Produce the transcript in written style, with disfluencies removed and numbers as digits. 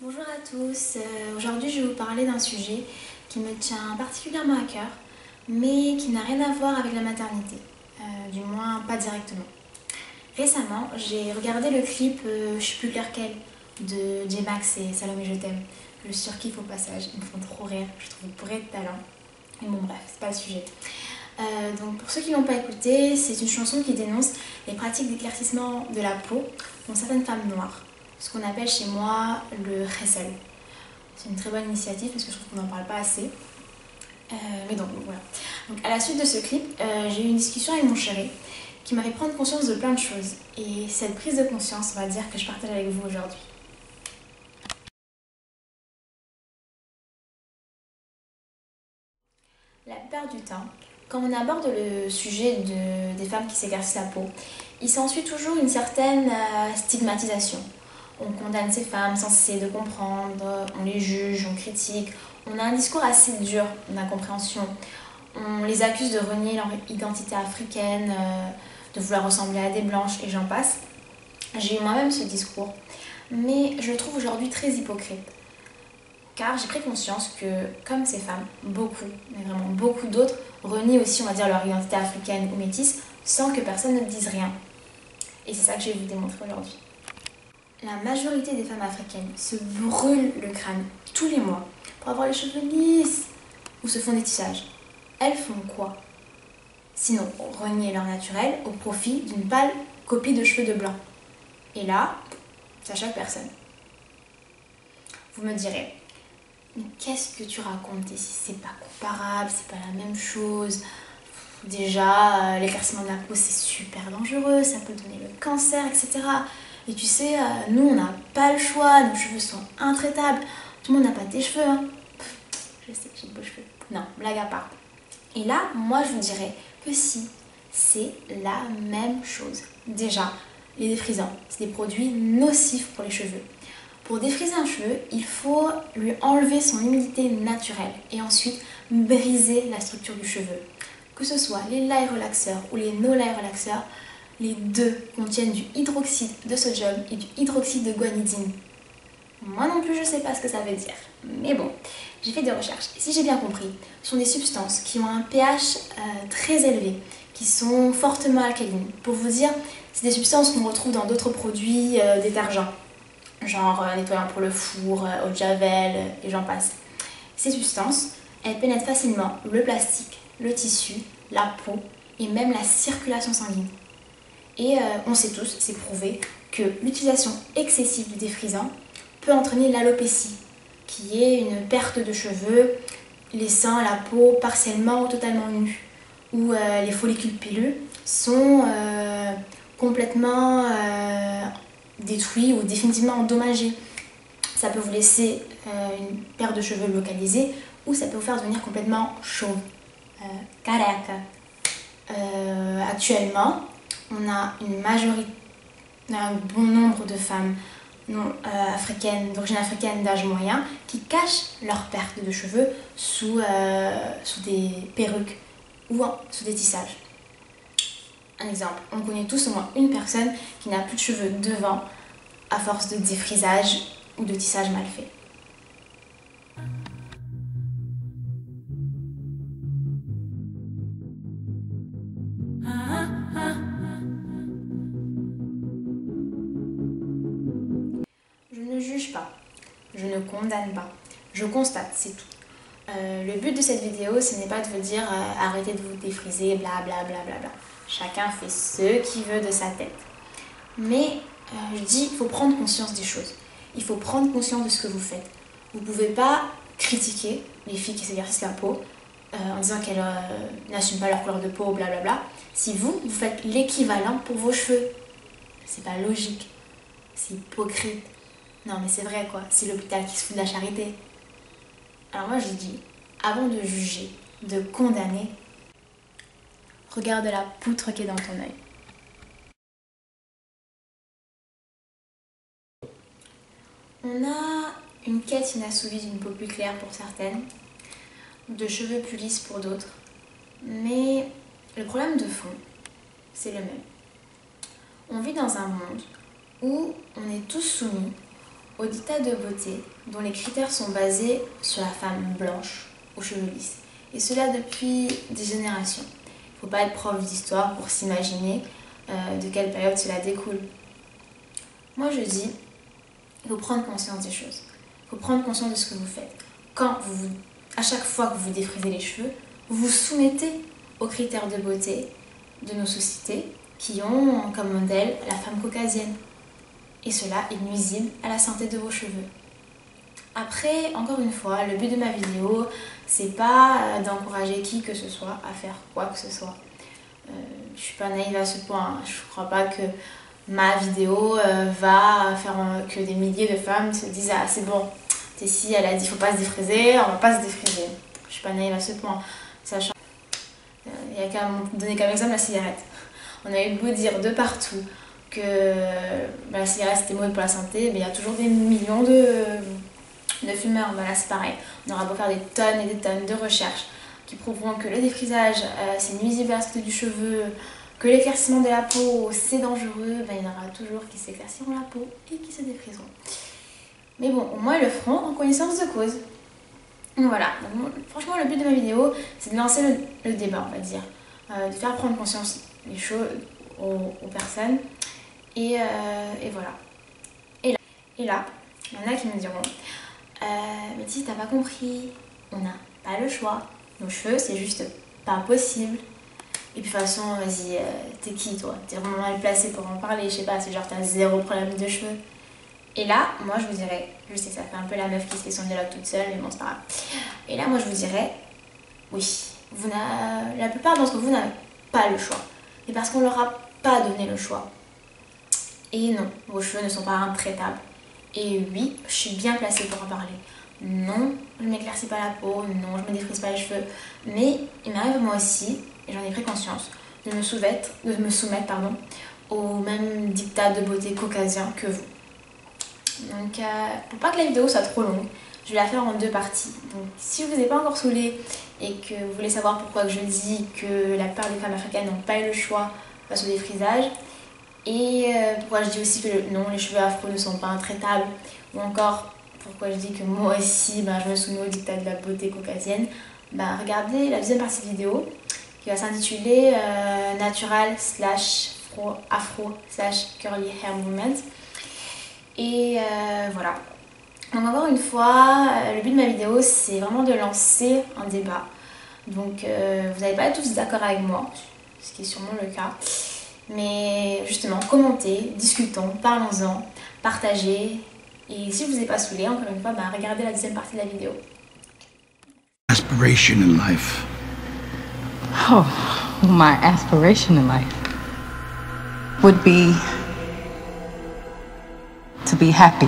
Bonjour à tous, aujourd'hui je vais vous parler d'un sujet qui me tient particulièrement à cœur, mais qui n'a rien à voir avec la maternité, du moins pas directement. Récemment, j'ai regardé le clip, je sais plus lequel, de J-Max et Salomé Je t'aime. Je surkiffe au passage, ils me font trop rire, je trouve bourré de talent. Mais bon bref, c'est pas le sujet. Donc pour ceux qui l'ont pas écouté, c'est une chanson qui dénonce les pratiques d'éclaircissement de la peau dont certaines femmes noires, ce qu'on appelle chez moi le khessel. C'est une très bonne initiative parce que je trouve qu'on n'en parle pas assez. Mais donc voilà. Donc à la suite de ce clip, j'ai eu une discussion avec mon chéri qui m'a fait prendre conscience de plein de choses. Et cette prise de conscience, on va dire que je partage avec vous aujourd'hui. La plupart du temps, quand on aborde le sujet des femmes qui s'éclaircissent la peau, il s'ensuit toujours une certaine stigmatisation. On condamne ces femmes sans essayer de comprendre, on les juge, on critique, on a un discours assez dur d'incompréhension. On les accuse de renier leur identité africaine, de vouloir ressembler à des blanches et j'en passe. J'ai eu moi-même ce discours, mais je le trouve aujourd'hui très hypocrite. Car j'ai pris conscience que, comme ces femmes, beaucoup, mais vraiment beaucoup d'autres, renient aussi, on va dire, leur identité africaine ou métisse sans que personne ne dise rien. Et c'est ça que je vais vous démontrer aujourd'hui. La majorité des femmes africaines se brûlent le crâne tous les mois pour avoir les cheveux lisses ou se font des tissages. Elles font quoi? Sinon, renier leur naturel au profit d'une pâle copie de cheveux de blanc. Et là, ça choque personne. Vous me direz, mais qu'est-ce que tu racontes ici? C'est pas comparable, c'est pas la même chose. Déjà, l'éclaircissement de la peau, c'est super dangereux, ça peut donner le cancer, etc. Et tu sais, nous, on n'a pas le choix, nos cheveux sont intraitables. Tout le monde n'a pas tes cheveux, hein. Je sais, j'ai de beaux cheveux. Non, blague à part. Et là, moi, je vous dirais que si, c'est la même chose. Déjà, les défrisants, c'est des produits nocifs pour les cheveux. Pour défriser un cheveu, il faut lui enlever son humidité naturelle et ensuite briser la structure du cheveu. Que ce soit les lait relaxeurs ou les no lait relaxeurs, les deux contiennent du hydroxyde de sodium et du hydroxyde de guanidine. Moi non plus, je ne sais pas ce que ça veut dire. Mais bon, j'ai fait des recherches. Et si j'ai bien compris, ce sont des substances qui ont un pH très élevé, qui sont fortement alcalines. Pour vous dire, c'est des substances qu'on retrouve dans d'autres produits détergents, genre nettoyant pour le four, eau de javel, et j'en passe. Ces substances, elles pénètrent facilement le plastique, le tissu, la peau et même la circulation sanguine. Et on sait tous, c'est prouvé, que l'utilisation excessive du défrisant peut entraîner l'alopécie, qui est une perte de cheveux laissant la peau partiellement ou totalement nue, où les follicules pileux sont complètement détruits ou définitivement endommagés. Ça peut vous laisser une perte de cheveux localisée ou ça peut vous faire devenir complètement chauve. Careca. Actuellement, on a un bon nombre de femmes africaines, d'origine africaine d'âge moyen qui cachent leur perte de cheveux sous des perruques ou sous des tissages. Un exemple, on connaît tous au moins une personne qui n'a plus de cheveux devant à force de défrisage ou de tissage mal fait. Je ne juge pas, je ne condamne pas, je constate, c'est tout. Le but de cette vidéo, ce n'est pas de vous dire arrêtez de vous défriser, bla bla bla bla bla. Chacun fait ce qu'il veut de sa tête. Mais je dis qu'il faut prendre conscience des choses. Il faut prendre conscience de ce que vous faites. Vous ne pouvez pas critiquer les filles qui s'éclaircissent la peau en disant qu'elles n'assument pas leur couleur de peau, blablabla. Si vous faites l'équivalent pour vos cheveux, c'est pas logique. C'est hypocrite. Non mais c'est vrai quoi, c'est l'hôpital qui se fout de la charité. Alors moi je dis, avant de juger, de condamner, regarde la poutre qui est dans ton œil. On a une quête inassouvie d'une peau plus claire pour certaines, de cheveux plus lisses pour d'autres, mais le problème de fond, c'est le même. On vit dans un monde où on est tous soumis au dictat de beauté dont les critères sont basés sur la femme blanche aux cheveux lisses. Et cela depuis des générations. Il ne faut pas être prof d'histoire pour s'imaginer de quelle période cela découle. Moi je dis, il faut prendre conscience des choses. Il faut prendre conscience de ce que vous faites. À chaque fois que vous défrisez les cheveux, vous vous soumettez aux critères de beauté de nos sociétés qui ont comme modèle la femme caucasienne. Et cela est nuisible à la santé de vos cheveux. Après, encore une fois, le but de ma vidéo, c'est pas d'encourager qui que ce soit à faire quoi que ce soit. Je suis pas naïve à ce point, hein. Je crois pas que ma vidéo va faire que des milliers de femmes se disent ah c'est bon, Tessie elle a dit faut pas se défriser, on va pas se défriser. Je suis pas naïve à ce point, sachant il y a qu'à donner comme exemple la cigarette. On a eu beau dire de partout que la cigarette c'était mauvais pour la santé, mais il y a toujours des millions de fumeurs. Là c'est pareil, on aura beau faire des tonnes et des tonnes de recherches qui prouveront que le défrisage c'est nuisible à la santé du cheveu, que l'éclaircissement de la peau c'est dangereux, il y en aura toujours qui s'éclairciront la peau et qui se défriseront. Mais bon, au moins ils le feront en connaissance de cause. Donc voilà, donc, franchement le but de ma vidéo c'est de lancer le débat, on va dire, de faire prendre conscience des choses aux personnes et voilà. Et là, il y en a qui me diront mais si t'as pas compris, on n'a pas le choix, nos cheveux c'est juste pas possible. Et puis de toute façon, vas-y, t'es qui toi? T'es vraiment mal placé pour en parler, je sais pas, c'est genre t'as zéro problème de cheveux. Et là, moi je vous dirais, je sais que ça fait un peu la meuf qui se fait son dialogue toute seule, mais bon c'est pas grave. Et là moi je vous dirais, oui, la plupart d'entre vous n'avez pas le choix. Et parce qu'on leur a pas donné le choix. Et non, vos cheveux ne sont pas intraitables. Et oui, je suis bien placée pour en parler. Non, je ne m'éclaircis pas la peau, non, je ne me défrise pas les cheveux. Mais il m'arrive moi aussi, et j'en ai pris conscience, de me soumettre au même dictat de beauté caucasien que vous. Donc pour pas que la vidéo soit trop longue, je vais la faire en 2 parties. Donc si je vous ai pas encore saoulé et que vous voulez savoir pourquoi je dis que la plupart des femmes africaines n'ont pas eu le choix face au défrisage, et pourquoi je dis aussi que non, les cheveux afro ne sont pas intraitables, ou encore pourquoi je dis que moi aussi je me soumets au dictat de la beauté caucasienne, regardez la deuxième partie de vidéo qui va s'intituler Natural / Afro / Curly Hair Movement. Et voilà. Donc encore une fois, le but de ma vidéo c'est vraiment de lancer un débat. Donc vous n'allez pas être tous d'accord avec moi, ce qui est sûrement le cas. Mais justement, commentez, discutons, parlons-en, partagez. Et si je vous ai pas saoulé, encore une fois, regardez la deuxième partie de la vidéo. Aspiration in life. Oh, my aspiration in life would be to be happy.